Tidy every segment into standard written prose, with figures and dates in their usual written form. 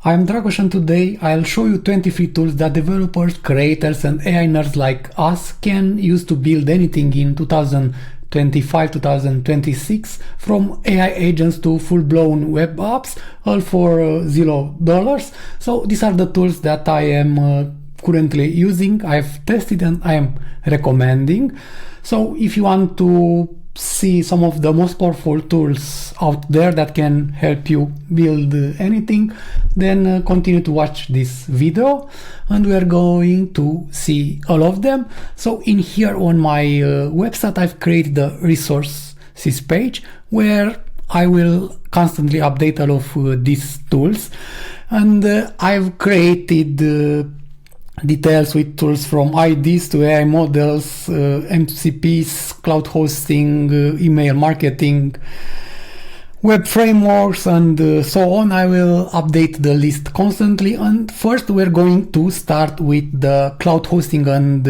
I'm Dragos, and today I'll show you 20 free tools that developers, creators and AI nerds like us can use to build anything in 2025-2026, from AI agents to full-blown web apps, all for $0. So these are the tools that I am currently using, I've tested and I am recommending. So if you want to see some of the most powerful tools out there that can help you build anything, then continue to watch this video and we are going to see all of them. So in here on my website, I've created the resources page where I will constantly update all of these tools, and I've created details with tools from IDs to AI models, MCPs, cloud hosting, email marketing, web frameworks, and so on. I will update the list constantly. And first we're going to start with the cloud hosting and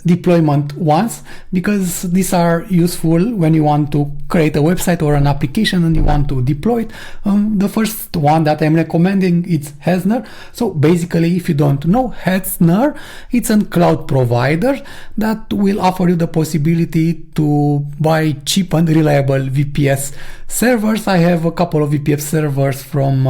deployment ones, because these are useful when you want to create a website or an application and you want to deploy it. The first one that I'm recommending is Hetzner. So basically, if you don't know, Hetzner, it's a cloud provider that will offer you the possibility to buy cheap and reliable VPS servers. I have a couple of VPS servers from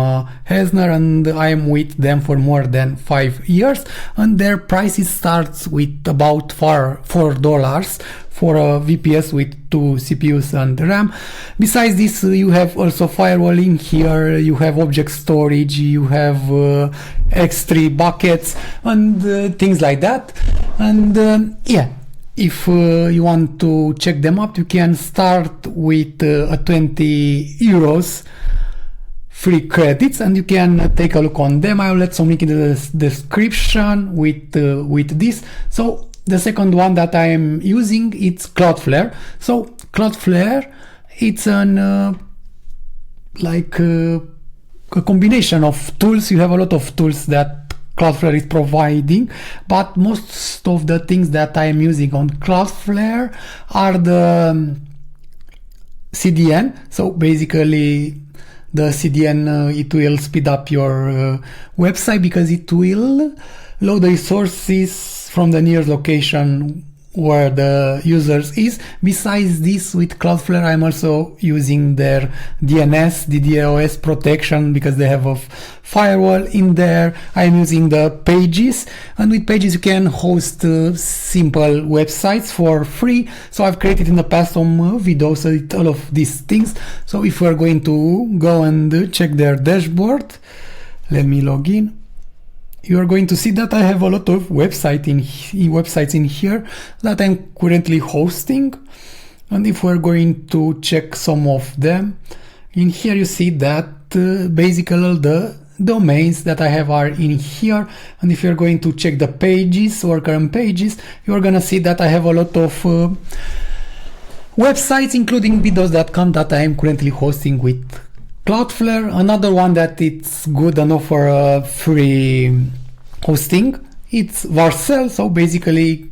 Hetzner, and I am with them for more than 5 years, and their prices starts with about $4 for a VPS with 2 CPUs and RAM. Besides this, you have also firewall in here, you have object storage, you have X3 buckets and things like that. And yeah, if you want to check them out, you can start with a 20 euros free credits and you can take a look on them. I will let some link in the description with this. So the second one that I am using, it's Cloudflare. So Cloudflare, it's a combination of tools. You have a lot of tools that Cloudflare is providing, but most of the things that I am using on Cloudflare are the CDN. So basically the CDN, it will speed up your website because it will load the resources from the nearest location where the users is. Besides this, with Cloudflare, I'm also using their DNS, DDoS protection, because they have a firewall in there. I'm using the Pages, and with Pages you can host simple websites for free. So I've created in the past some videos with all of these things. So if we're going to go and check their dashboard, let me log in. You are going to see that I have a lot of websites in here that I'm currently hosting. And if we're going to check some of them, in here you see that basically all the domains that I have are in here. And if you're going to check the pages or current pages, you're gonna see that I have a lot of websites, including videos.com, that I am currently hosting with Cloudflare. Another one that it's good and offer free hosting, it's Vercel. So basically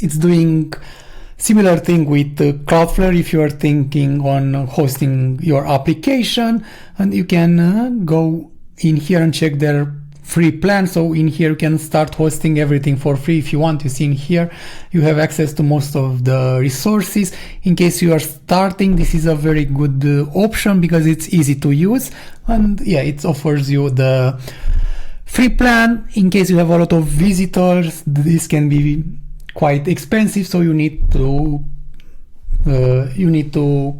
it's doing similar thing with Cloudflare if you are thinking on hosting your application, and you can go in here and check their free plan. So in here you can start hosting everything for free if you want. You see in here you have access to most of the resources. In case you are starting, this is a very good option because it's easy to use, and yeah, it offers you the free plan. In case you have a lot of visitors, this can be quite expensive, so you need to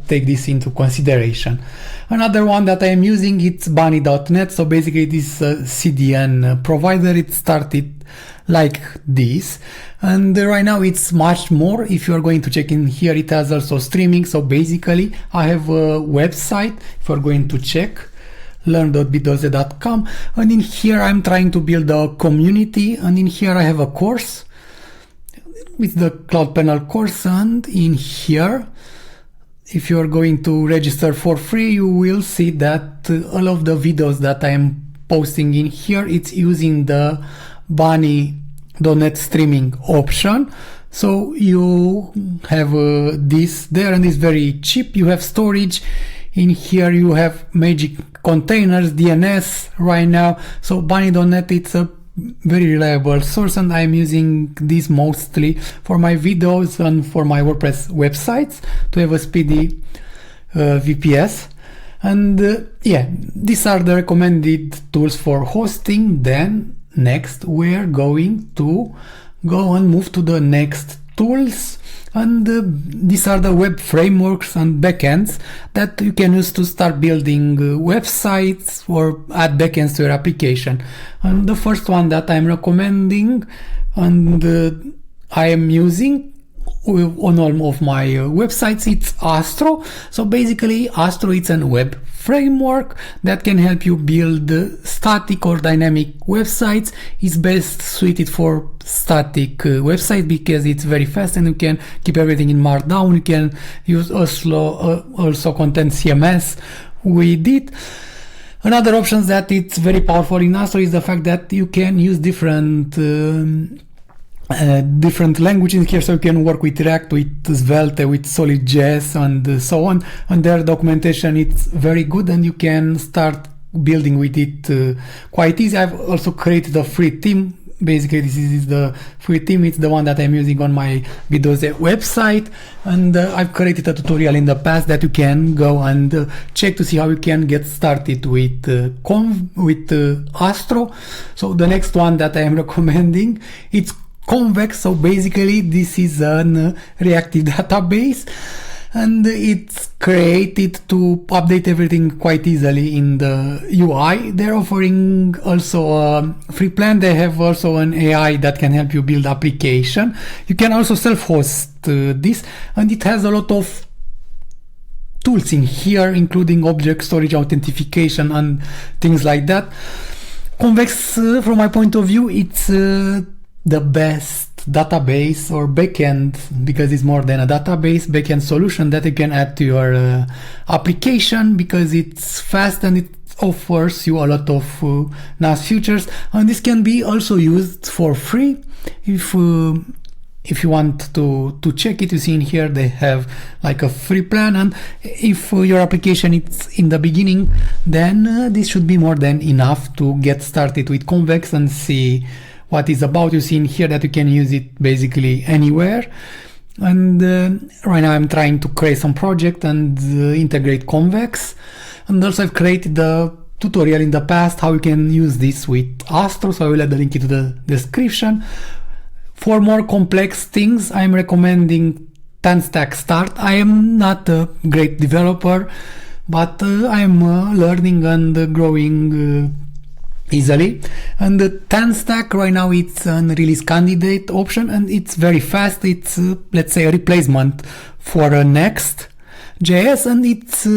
take this into consideration. Another one that I am using, it's bunny.net. So basically this CDN provider, it started like this, and right now it's much more. If you are going to check in here, it has also streaming. So basically I have a website, if you're going to check learn.bitdose.com, and in here I'm trying to build a community, and in here I have a course with the Cloud Panel course, and in here if you are going to register for free, you will see that all of the videos that I am posting in here, it's using the bunny.net streaming option. So you have this there, and it's very cheap. You have storage In here you have magic containers, DNS right now. So bunny.net, it's a very reliable source, and I'm using this mostly for my videos and for my WordPress websites to have a speedy VPS. And yeah, these are the recommended tools for hosting. Then next we're going to go and move to the next tools, and these are the web frameworks and backends that you can use to start building websites or add backends to your application. And the first one that I'm recommending and I am using on all of my websites, it's Astro. So basically Astro, it's a web framework that can help you build static or dynamic websites. It's best suited for static website because it's very fast and you can keep everything in Markdown. You can use also content CMS with it. Another option that it's very powerful in Astro is the fact that you can use different languages here, so you can work with React, with Svelte, with Solid.js and so on, and their documentation it's very good and you can start building with it quite easy. I've also created a free theme. Basically this is the free theme, it's the one that I'm using on my Videoze website, and I've created a tutorial in the past that you can go and check to see how you can get started with Astro. So the next one that I am recommending, it's Convex. So basically this is a reactive database and it's created to update everything quite easily in the UI. They're offering also a free plan. They have also an AI that can help you build application. You can also self-host this, and it has a lot of tools in here, including object storage, authentication and things like that. Convex, from my point of view, it's the best database or backend, because it's more than a database, backend solution that you can add to your application, because it's fast and it offers you a lot of nice features, and this can be also used for free if you want to check it. You see in here they have like a free plan, and if your application is in the beginning, then this should be more than enough to get started with Convex and see what it's about. You see in here that you can use it basically anywhere. And right now I'm trying to create some project and integrate Convex, and also I've created the tutorial in the past how you can use this with Astro, so I will add the link into the description. For more complex things, I'm recommending 10stack Start. I am not a great developer, but I'm learning and growing easily. And the 10stack right now, it's a release candidate option and it's very fast. It's let's say a replacement for Next.js, and it's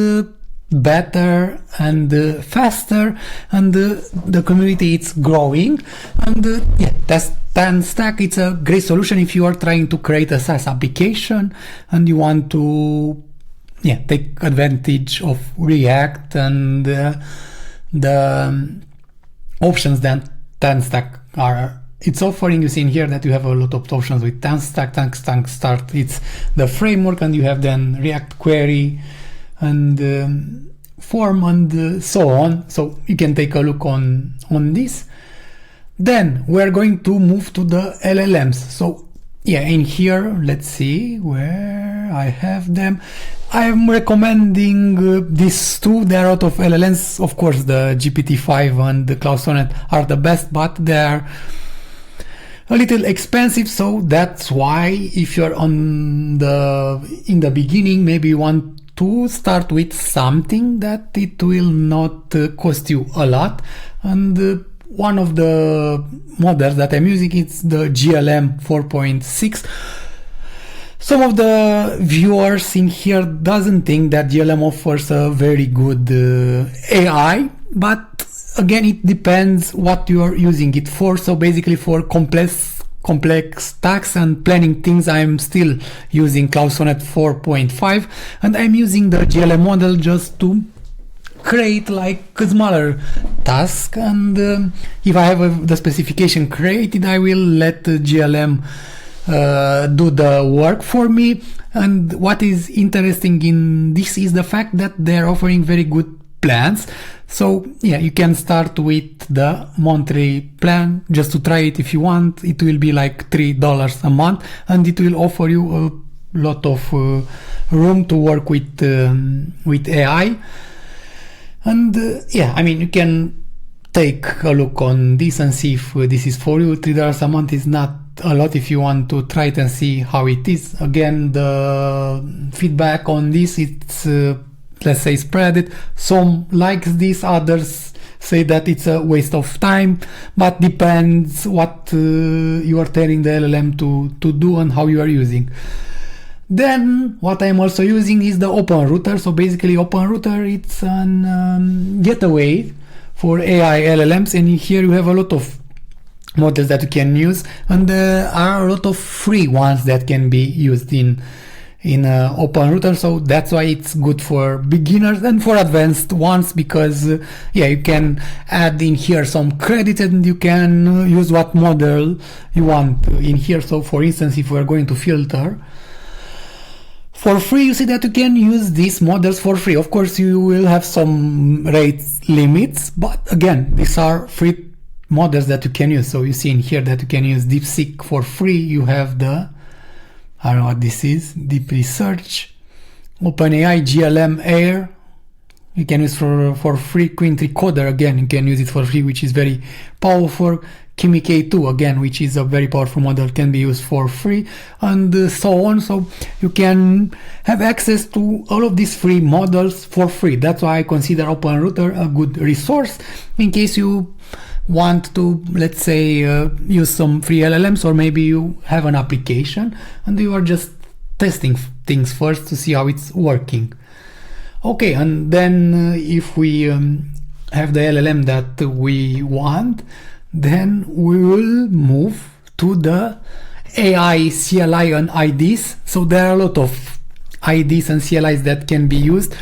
better and faster, and the community it's growing. And yeah, that's 10stack. It's a great solution if you are trying to create a SaaS application and you want to take advantage of React and the options that 10stack it's offering. You see in here that you have a lot of options with 10stack. 10stack Start, it's the framework, and you have then React query and form and so on. So you can take a look on this. Then we're going to move to the LLMs. So yeah, in here, let's see where I have them. I'm recommending these two. There are a lot of LLMs. Of course, the GPT-5 and the Cloud Sonnet are the best, but they're a little expensive. So that's why if you're in the beginning, maybe you want to start with something that it will not cost you a lot. And one of the models that I'm using is the GLM 4.6. Some of the viewers in here doesn't think that GLM offers a very good AI, but again, it depends what you are using it for. So basically for complex tasks and planning things, I'm still using Cloud Sonnet 4.5, and I'm using the GLM model just to create like a smaller task. And if I have the specification created, I will let GLM do the work for me. And what is interesting in this is the fact that they're offering very good plans. So yeah, you can start with the monthly plan just to try it if you want. It will be like $3 a month, and it will offer you a lot of room to work with AI. And yeah, I mean, you can take a look on this and see if this is for you. $3 a month is not a lot if you want to try it and see how it is. Again, the feedback on this, it's let's say spread it. Some likes this, others say that it's a waste of time, but depends what you are telling the LLM to do and how you are using. Then what I'm also using is the OpenRouter. So basically OpenRouter, it's an getaway for AI LLMs, and here you have a lot of models that you can use, and there are a lot of free ones that can be used in OpenRouter. So that's why it's good for beginners and for advanced ones, because yeah, you can add in here some credit and you can use what model you want in here. So for instance, if we're going to filter for free, you see that you can use these models for free. Of course, you will have some rate limits, but again, these are free models that you can use. So you see in here that you can use DeepSeek for free. You have the, I don't know what this is, Deep Research, OpenAI, GLM Air, you can use for free. Quint Recorder, again, you can use it for free, which is very powerful. Kimi K2, again, which is a very powerful model, can be used for free, and so on. So you can have access to all of these free models for free. That's why I consider OpenRouter a good resource in case you want to, let's say, use some free LLMs, or maybe you have an application and you are just testing things first to see how it's working. Okay, and then if we have the LLM that we want, then we will move to the AI CLI and IDs. So there are a lot of IDs and CLIs that can be used.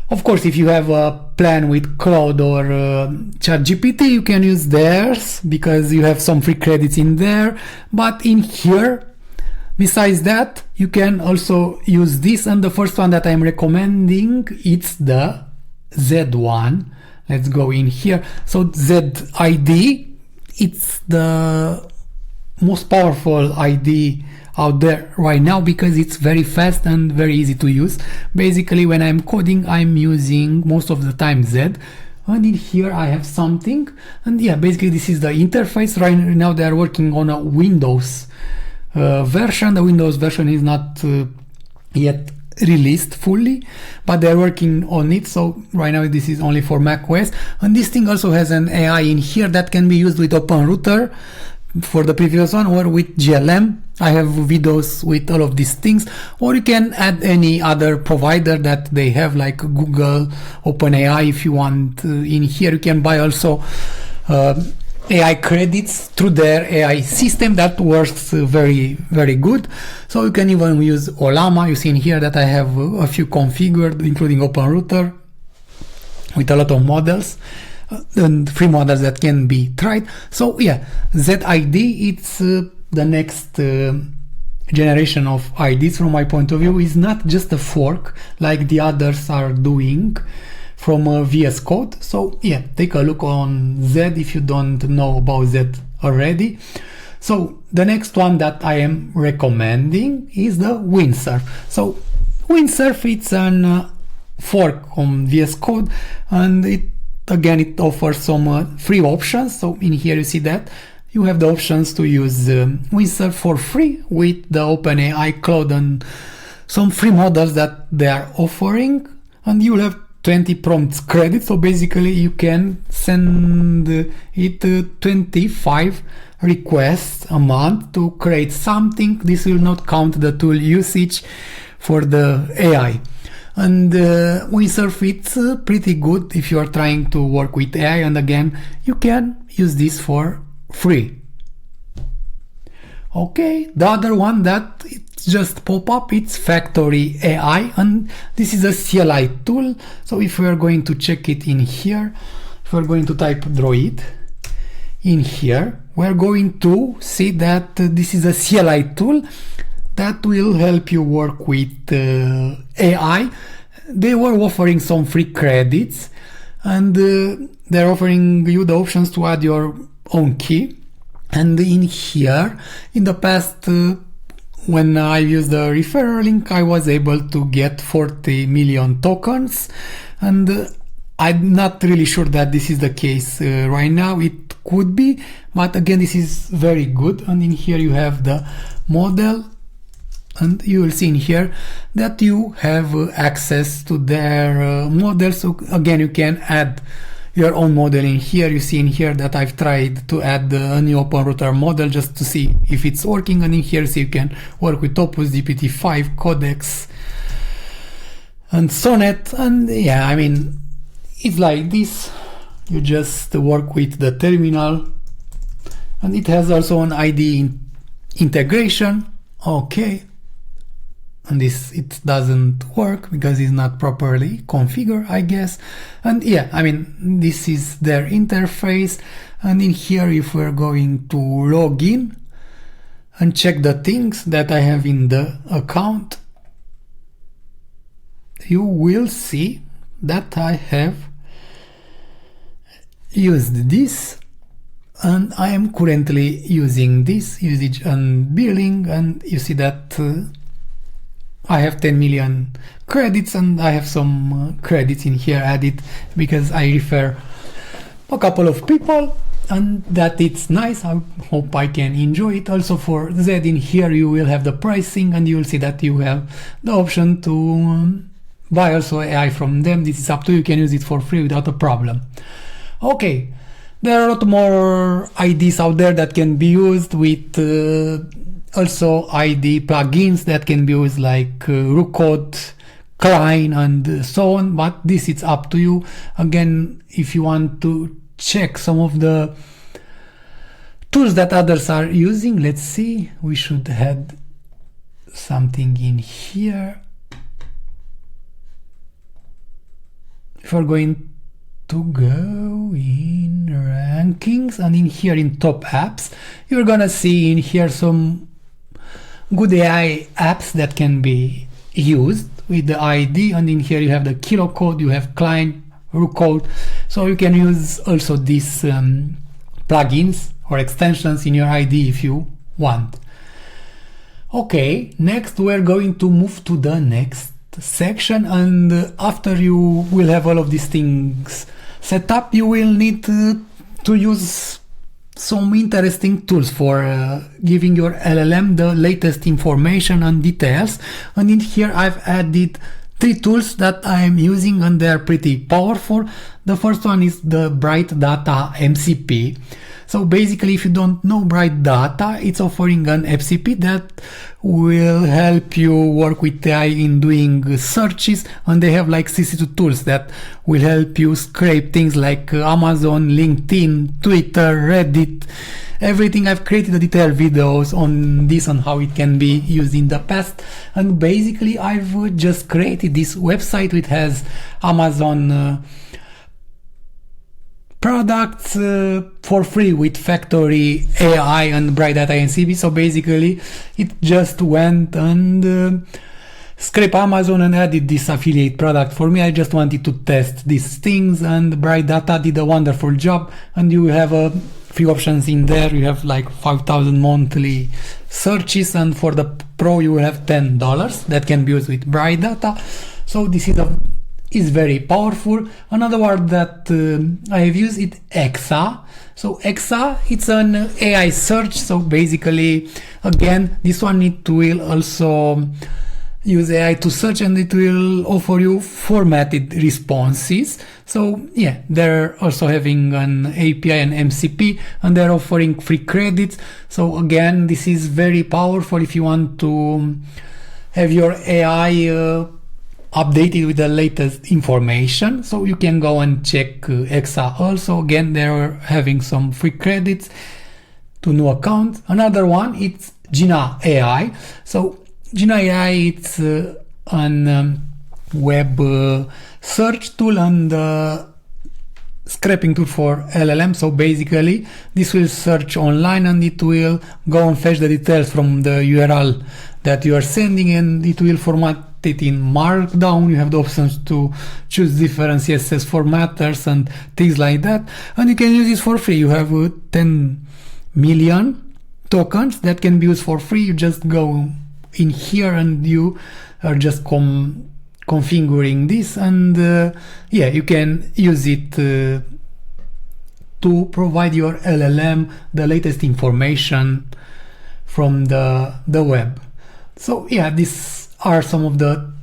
Of course, if you have a plan with Cloud or ChatGPT, you can use theirs because you have some free credits in there. But in here, besides that, you can also use this. And the first one that I'm recommending, it's the Z1. Let's go in here. So ZID, it's the most powerful ID out there right now because it's very fast and very easy to use. Basically, when I'm coding, I'm using most of the time Z, and in here I have something, and yeah, basically this is the interface. Right now they are working on a Windows version. The Windows version is not yet released fully, but they're working on it. So right now this is only for Mac OS, and this thing also has an AI in here that can be used with OpenRouter for the previous one, or with GLM. I have videos with all of these things, or you can add any other provider that they have, like Google, OpenAI. If you want, in here you can buy also AI credits through their AI system that works very, very good. So you can even use Olama. You see in here that I have a few configured, including OpenRouter, with a lot of models and free models that can be tried. So yeah, ZID, it's the next generation of IDs from my point of view. Is not just a fork like the others are doing from VS Code. So yeah, take a look on Z if you don't know about Z already. So the next one that I am recommending is the Windsurf. So Windsurf, it's an fork on VS Code, and it offers some free options. So in here you see that you have the options to use Windsurf for free with the OpenAI Cloud and some free models that they are offering, and you will have 20 prompts credit. So basically you can send it 25 requests a month to create something. This will not count the tool usage for the AI. And Windsurf, it's pretty good if you are trying to work with AI, and again, you can use this for free. Okay, the other one that it's just pop up, it's Factory AI, and this is a CLI tool. So if we are going to check it in here, if we're going to type Droid in here, we're going to see that this is a CLI tool that will help you work with AI. They were offering some free credits, and they're offering you the options to add your own key. And in here, in the past, when I used the referral link, I was able to get 40 million tokens, and I'm not really sure that this is the case right now. It could be, but again, this is very good. And in here you have the model, and you will see in here that you have access to their model. So again, you can add your own model in here. You see in here that I've tried to add a new OpenRouter model just to see if it's working, and in here you see you can work with Opus, GPT-5, Codex, and Sonnet. And yeah, I mean, it's like this. You just work with the terminal, and it has also an ID integration. Okay, and this, it doesn't work because it's not properly configured, I guess. And yeah, I mean, this is their interface. And in here, if we're going to log in and check the things that I have in the account, you will see that I have used this, and I am currently using this usage and billing, and you see that I have 10 million credits, and I have some credits in here added because I refer a couple of people, and that it's nice. I hope I can enjoy it. Also for Z in here you will have the pricing, and you will see that you have the option to buy also AI from them. This is up to you. You can use it for free without a problem. Okay, there are a lot more IDs out there that can be used with also ID plugins that can be used like Rookcode, Klein, and so on, but this is up to you. Again, if you want to check some of the tools that others are using, let's see, we should add something in here. If we're going to go in rankings, and in here in top apps, you're gonna see in here some good AI apps that can be used with the ID, and in here you have the kilocode, you have Klein, Rookcode, so you can use also these plugins or extensions in your ID if you want. Okay, next we're going to move to the next section, and after you will have all of these things set up, you will need to use some interesting tools for giving your LLM the latest information and details. And in here I've added 3 tools that I am using, and they're pretty powerful. The first one is the Bright Data MCP. So basically, if you don't know Bright Data, it's offering an MCP that will help you work with AI in doing searches, and they have like 62 tools that will help you scrape things like Amazon, LinkedIn, Twitter, Reddit, everything. I've created a detailed videos on this and how it can be used in the past, and basically I've just created this website which has Amazon products for free with Factory AI and Bright Data MCP. So basically it just went and scraped Amazon and added this affiliate product for me. I just wanted to test these things, and Bright Data did a wonderful job. And you have a few options in there. You have like 5,000 monthly searches, and for the pro you will have $10 that can be used with Bright Data. So this is very powerful. Another word that I have used is EXA. So EXA, it's an AI search. So basically, again, this one it will also use AI to search, and it will offer you formatted responses. So yeah, they're also having an API and MCP, and they're offering free credits. So again, this is very powerful if you want to have your AI updated with the latest information. So you can go and check EXA also. Again, they're having some free credits to new accounts. Another one, it's Gina AI. So Gina AI, it's an web search tool and scraping tool for LLM. So basically this will search online, and it will go and fetch the details from the URL that you are sending, and it will format it in Markdown. You have the options to choose different CSS formatters and things like that, and you can use this for free. You have 10 million tokens that can be used for free. You just go in here and you are just configuring this, and yeah, you can use it to provide your LLM the latest information from the web. So yeah, these are some of the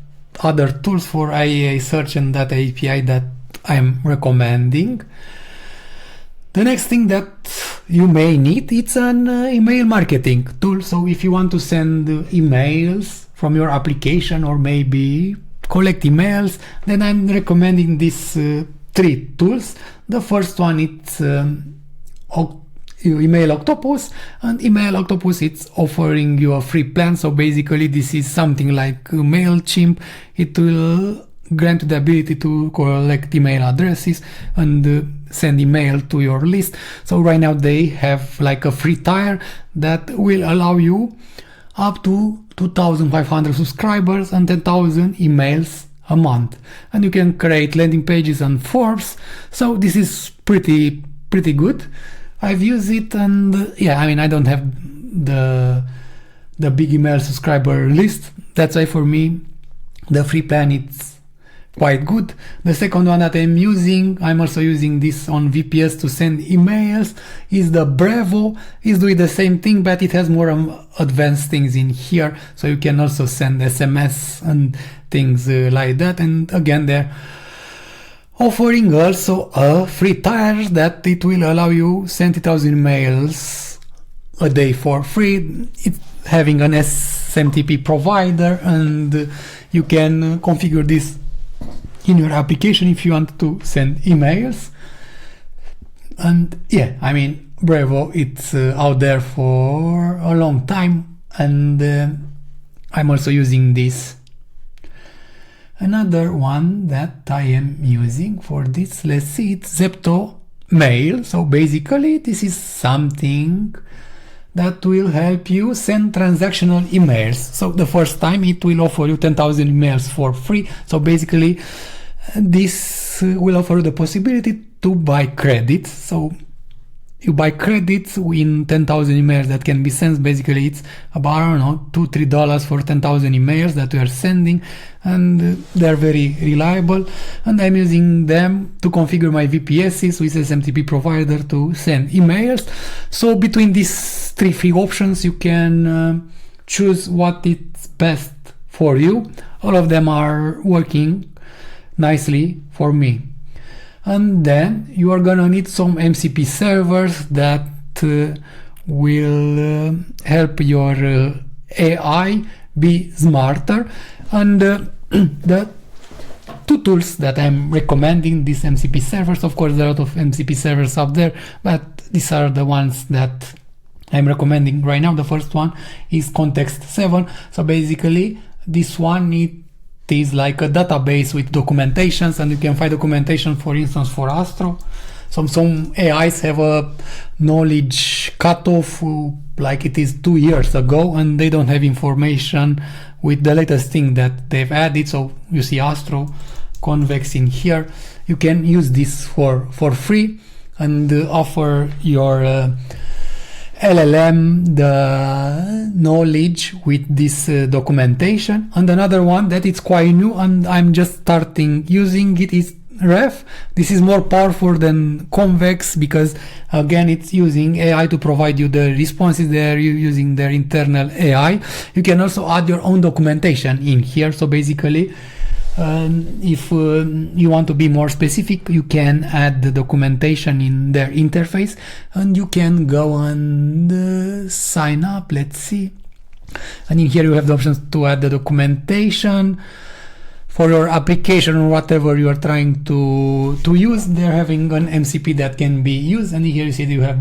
other tools for IAA search and data API that I'm recommending. The next thing that you may need, it's an email marketing tool. So if you want to send emails from your application or maybe collect emails, then I'm recommending these 3 tools. The first one, it's Email Octopus, and Email Octopus, it's offering you a free plan. So basically this is something like MailChimp. It will grant you the ability to collect email addresses and send email to your list. So right now they have like a free tier that will allow you up to 2,500 subscribers and 10,000 emails a month, and you can create landing pages and forms. So this is pretty good. I've used it, and yeah, I mean, I don't have the big email subscriber list. That's why for me the free plan, it's quite good. The second one that I'm also using this on VPS to send emails, is the Brevo. It's doing the same thing, but it has more advanced things in here, so you can also send SMS and things like that. And again, they're offering also a free tier that it will allow you 70,000 emails a day for free. It's having an SMTP provider, and you can configure this in your application if you want to send emails. And yeah, I mean, Brevo, it's out there for a long time, and I'm also using this. Another one that I am using for this, let's see, it's Zepto Mail. So basically this is something that will help you send transactional emails. So the first time it will offer you 10,000 emails for free. So basically this will offer you the possibility to buy credits. So you buy credits in 10,000 emails that can be sent. Basically it's about, I don't know, $2-3 for 10,000 emails that we are sending, and they're very reliable, and I'm using them to configure my VPSs with SMTP provider to send emails. So between these 3 free options, you can choose what is best for you. All of them are working nicely for me. And then you are gonna need some MCP servers that will help your AI be smarter. And the 2 tools that I'm recommending, these MCP servers, of course there are a lot of MCP servers out there, but these are the ones that I'm recommending right now. The first one is Context 7. So basically this one, it is like a database with documentations, and you can find documentation, for instance, for Astro. Some AIs have a knowledge cutoff like it is 2 years ago, and they don't have information with the latest thing that they've added. So you see Astro Convex in here. You can use this for free and offer your LLM the knowledge with this documentation. And another one that it's quite new and I'm just starting using it is Ref. This is more powerful than Convex because again it's using AI to provide you the responses. They're using their internal AI. You can also add your own documentation in here. So basically if you want to be more specific, you can add the documentation in their interface and you can go and sign up. Let's see, and in here you have the options to add the documentation for your application or whatever you are trying to use. They're having an MCP that can be used, and here you see you have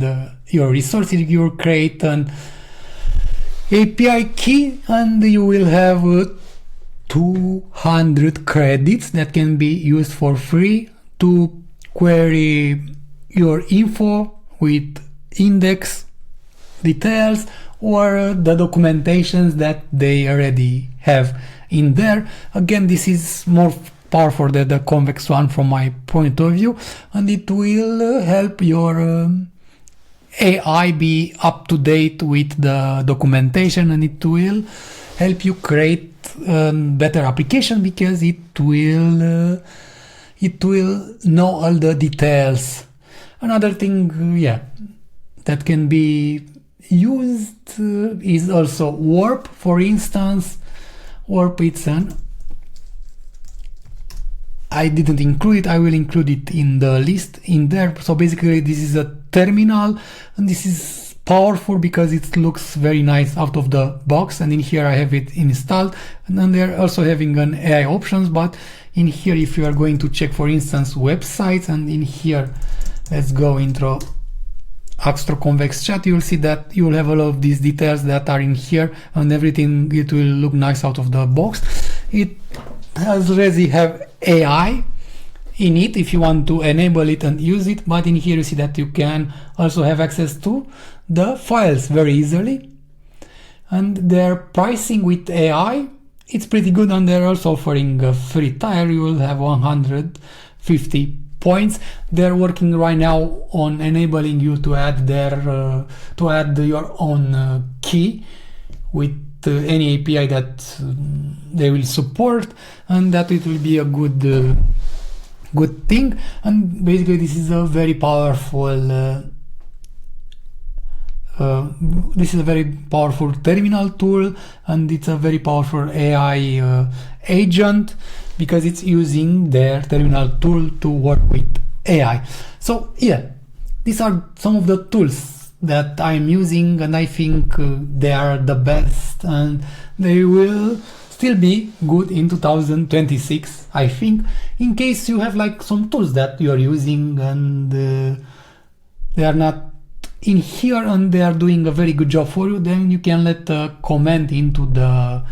your resources. You create an API key and you will have 200 credits that can be used for free to query your info with index details or the documentations that they already have in there. Again, this is more powerful than the convex one from my point of view, and it will help your AI be up to date with the documentation, and it will help you create a better application because it will know all the details. Another thing, that can be used is also warp. For instance, warp, I didn't include it, I will include it in the list in there. So basically this is a terminal, and this is powerful because it looks very nice out of the box, and in here I have it installed. And then they're also having an AI options, but in here, if you are going to check, for instance, websites, and in here, let's go intro Astro Convex Chat, you'll see that you will have all of these details that are in here, and everything, it will look nice out of the box. It has already have AI in it if you want to enable it and use it, but in here you see that you can also have access to the files very easily. And their pricing with AI, it's pretty good, and they're also offering a free tier. You will have 150 points. They're working right now on enabling you to add your own key with any API that they will support, and that it will be a good thing. And basically this is a very powerful terminal tool, and it's a very powerful AI agent because it's using their terminal tool to work with AI. So these are some of the tools that I'm using, and I think they are the best, and they will still be good in 2026, I think. In case you have like some tools that you are using and they are not in here and they are doing a very good job for you, then you can let a comment into the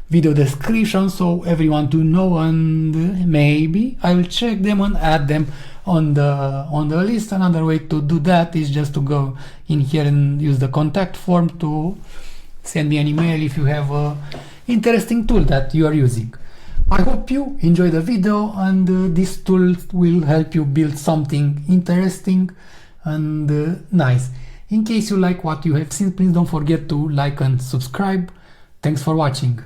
video description so everyone to know, and maybe I will check them and add them on the list. Another way to do that is just to go in here and use the contact form to send me an email if you have a interesting tool that you are using. I hope you enjoy the video, and this tool will help you build something interesting and nice. In case you like what you have seen, please don't forget to like and subscribe. Thanks for watching.